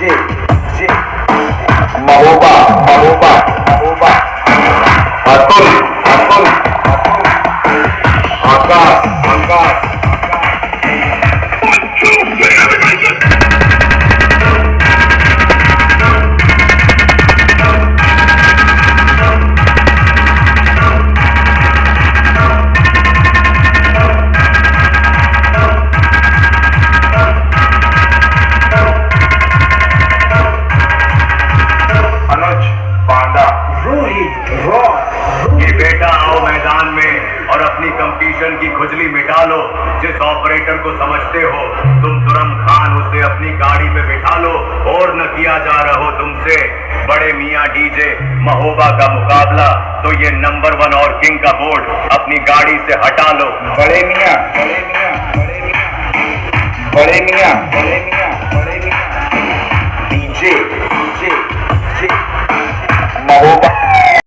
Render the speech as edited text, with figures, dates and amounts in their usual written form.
DJ, Mahoba, Atul, Akash. Competition की खुजली मिटा लो। जिस ऑपरेटर को समझते हो तुम तुरम खान, उसे अपनी गाड़ी पे बिठा लो और न किया जा रहा हो तुमसे बड़े मियाँ डीजे महोबा का मुकाबला, तो ये नंबर 1 और किंग का बोर्ड अपनी गाड़ी से हटा लो। बड़े मियाँ डीजे महोबा।